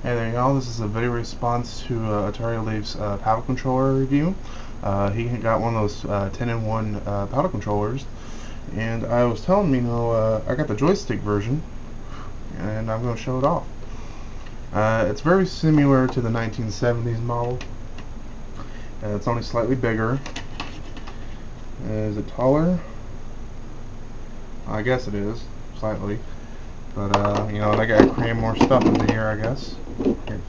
Hey there y'all, this is a video response to Atarileaf's paddle controller review. He got one of those 10-in-1 paddle controllers, and I was telling him, I got the joystick version, and I'm going to show it off. It's very similar to the 1970s model. It's only slightly bigger. Is it taller? I guess it is, slightly. But, they gotta cram more stuff into here, I guess. Here,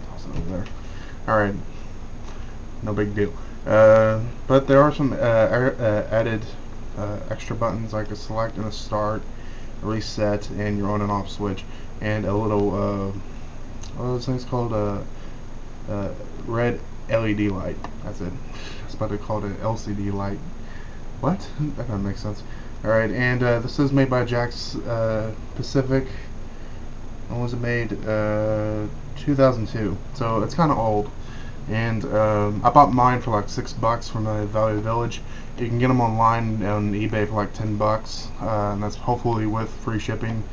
toss it over there. Alright, no big deal. But there are some added extra buttons, like a select and a start, a reset, and your on and off switch, and a little, what are those things called? Red LED light. That's it. I was about to call it an LCD light. What? That doesn't make sense. Alright, and this is made by Jakks Pacific. When was it made? 2002. So it's kind of old. And I bought mine for like $6 from the Value Village. You can get them online on eBay for like $10, and that's hopefully with free shipping.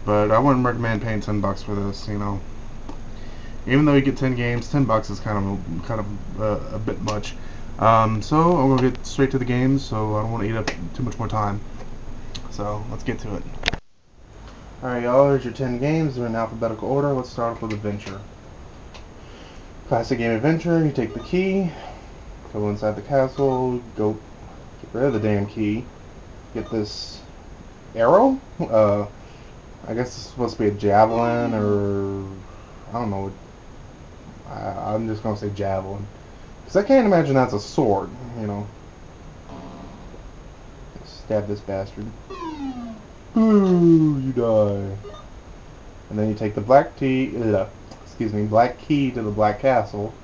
But I wouldn't recommend paying $10 for this. Even though you get 10 games, $10 is kind of a bit much. So I'm gonna get straight to the games, so I don't want to eat up too much more time. So let's get to it. Alright y'all, here's your 10 games. They're in alphabetical order. Let's start off with Adventure. Classic game Adventure. You take the key, go inside the castle, go get rid of the damn key, get this arrow. I guess it's supposed to be a javelin, or I don't know. I'm just gonna say javelin, because I can't imagine that's a sword, Stab this bastard. Ooh, you die. And then you take the black key to the Black Castle.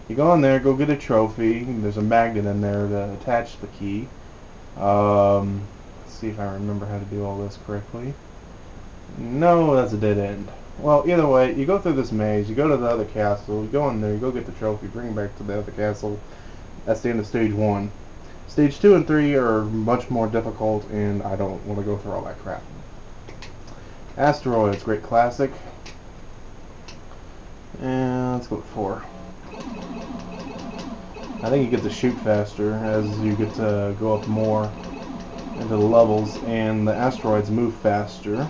You go in there, go get a trophy. There's a magnet in there to attach the key. Let's see if I remember how to do all this correctly. No, that's a dead end. Well, either way, you go through this maze, you go to the other castle, you go in there, you go get the trophy, bring it back to the other castle. That's the end of stage 1. Stage 2 and 3 are much more difficult, and I don't want to go through all that crap. Asteroids, great classic. And let's go with 4. I think you get to shoot faster as you get to go up more into the levels, and the asteroids move faster.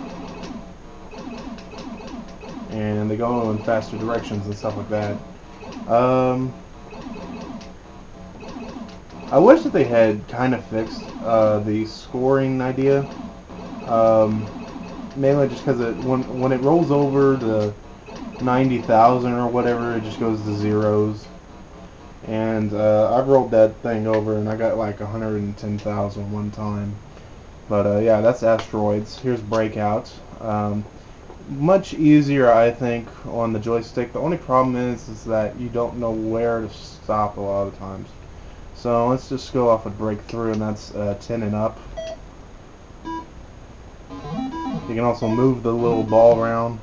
And they go in faster directions and stuff like that. I wish that they had kind of fixed the scoring idea. Mainly just because when it rolls over the 90,000 or whatever, it just goes to zeros. And I've rolled that thing over and I got like 110,000 one time. But yeah, that's Asteroids. Here's Breakout. Much easier, I think, on the joystick. The only problem is that you don't know where to stop a lot of the times. So let's just go off with Breakthrough, and that's 10 and up. You can also move the little ball around,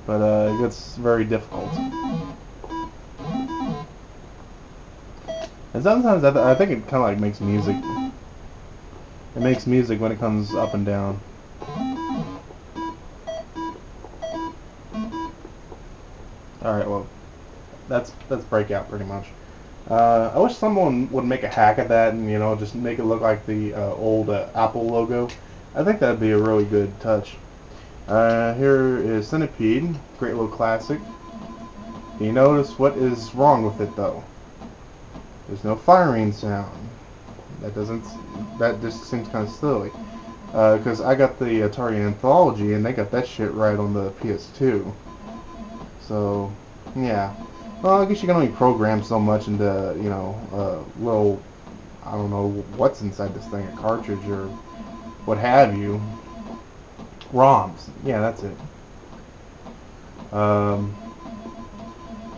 but it gets very difficult. And sometimes I think it kind of like makes music. It makes music when it comes up and down. Alright, well, that's Breakout pretty much. I wish someone would make a hack of that and, just make it look like the old Apple logo. I think that'd be a really good touch. Here is Centipede, great little classic. You notice what is wrong with it though? There's no firing sound. That just seems kind of silly. Because I got the Atari Anthology and they got that shit right on the PS2. So, yeah. Well, I guess you can only program so much into, little, I don't know what's inside this thing, a cartridge or what have you. ROMs. Yeah, that's it.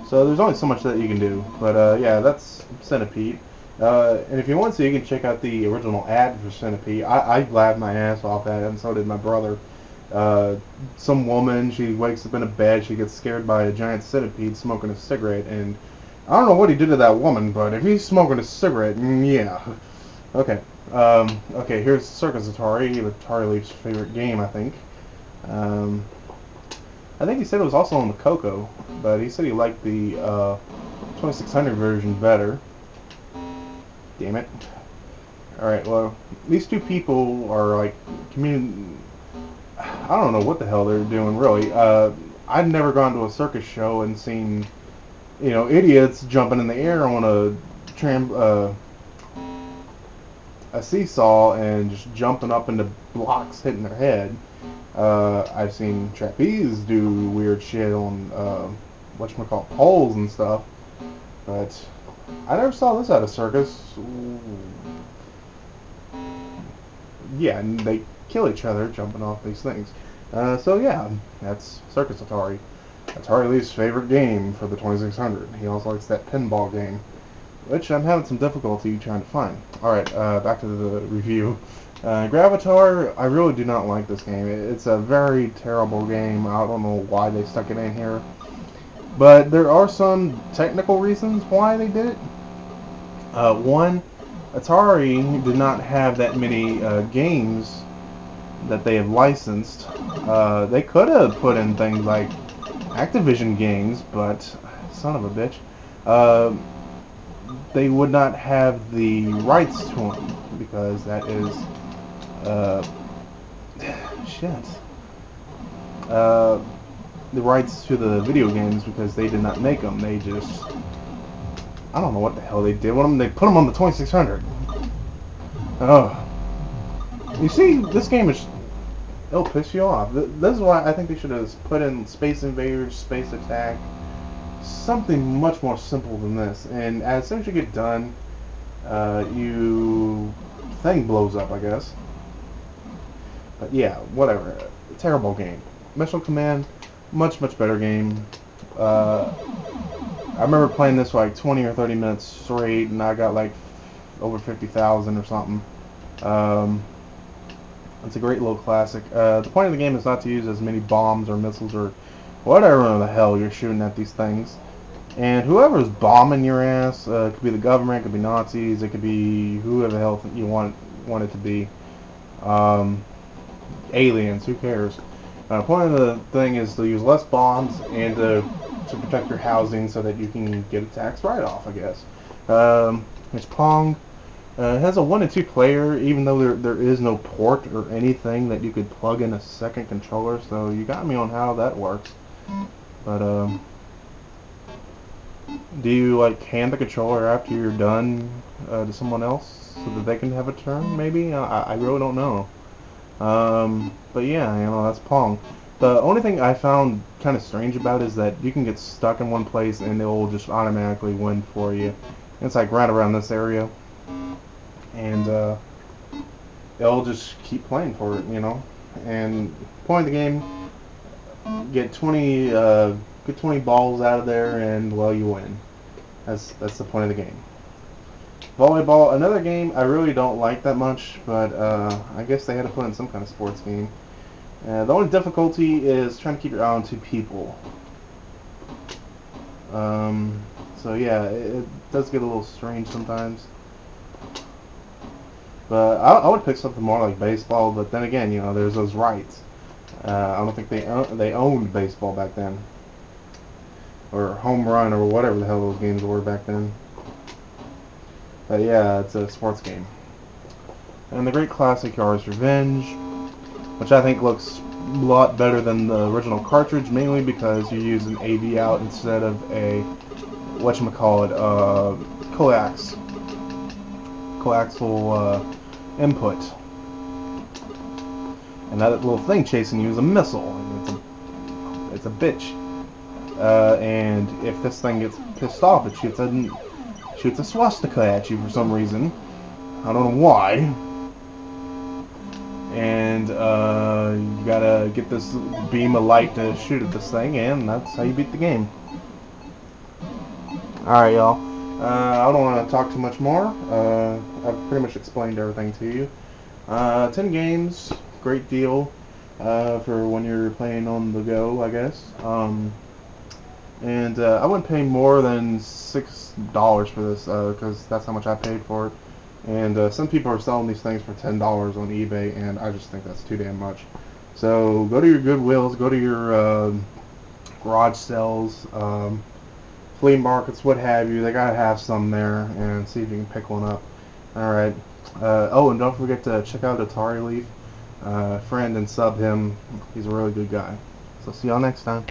So there's only so much that you can do. But, yeah, that's Centipede. And if you want to, you can check out the original ad for Centipede. I laughed my ass off at it, and so did my brother. Some woman, she wakes up in a bed, she gets scared by a giant centipede smoking a cigarette, and I don't know what he did to that woman, but if he's smoking a cigarette, yeah. Okay, okay, here's Circus Atari, Atarileaf's favorite game, I think. I think he said it was also on the Coco, but he said he liked the 2600 version better. Damn it. Alright, well, these two people are like I don't know what the hell they're doing, really. I've never gone to a circus show and seen, idiots jumping in the air on a seesaw and just jumping up into blocks, hitting their head. I've seen trapeze do weird shit on whatchamacallit, poles and stuff, but I never saw this at a circus. Yeah, and they kill each other jumping off these things. So yeah, that's Circus Atari. Atarileaf's favorite game for the 2600. He also likes that pinball game, which I'm having some difficulty trying to find. Alright, back to the review. Gravatar, I really do not like this game. It's a very terrible game. I don't know why they stuck it in here. But there are some technical reasons why they did it. One, Atari did not have that many games that they have licensed. They could have put in things like Activision games, but son of a bitch. They would not have the rights to them because that is shit. The rights to the video games because they did not make them. They just, I don't know what the hell they did with them. They put them on the 2600. Oh, you see, this game it'll piss you off. This is why I think they should have put in Space Invaders, Space Attack, something much more simple than this. And as soon as you get done, thing blows up, I guess. But yeah, whatever. Terrible game. Missile Command, much better game. I remember playing this for like 20 or 30 minutes straight, and I got like over 50,000 or something. It's a great little classic. The point of the game is not to use as many bombs or missiles or whatever the hell you're shooting at these things. And whoever's bombing your ass, it could be the government, it could be Nazis, it could be whoever the hell you want it to be. Aliens, who cares? The point of the thing is to use less bombs and to protect your housing so that you can get a tax write-off, I guess. It's Pong. It has a 1 and 2 player, even though there is no port or anything that you could plug in a second controller, so you got me on how that works. But, do you, like, hand the controller after you're done to someone else so that they can have a turn, maybe? I really don't know. But yeah, that's Pong. The only thing I found kind of strange about it is that you can get stuck in one place and it will just automatically win for you. It's like right around this area. And it'll just keep playing for it, And point of the game, get 20 balls out of there and, well, you win. That's the point of the game. Volleyball, another game I really don't like that much, but I guess they had to put in some kind of sports game. The only difficulty is trying to keep your eye on 2 people. So yeah, it does get a little strange sometimes. But I would pick something more like baseball, but then again, there's those rights. I don't think they owned baseball back then. Or home run, or whatever the hell those games were back then. But yeah, it's a sports game. And the great classic Yars' Revenge, which I think looks a lot better than the original cartridge, mainly because you use an AV out instead of a, coaxial input. And that little thing chasing you is a missile, and it's a bitch. And if this thing gets pissed off, it shoots a swastika at you for some reason. I don't know why. And you gotta get this beam of light to shoot at this thing, and that's how you beat the game. Alright, y'all. I don't want to talk too much more. I've pretty much explained everything to you. 10 games, great deal for when you're playing on the go, I guess. And I wouldn't pay more than $6 for this because that's how much I paid for it. And some people are selling these things for $10 on eBay, and I just think that's too damn much. So go to your Goodwills, go to your garage sales, flea markets, what have you. They gotta have some there, and see if you can pick one up. All right. Oh, and don't forget to check out Atarileaf. Friend and sub him. He's a really good guy. So see y'all next time.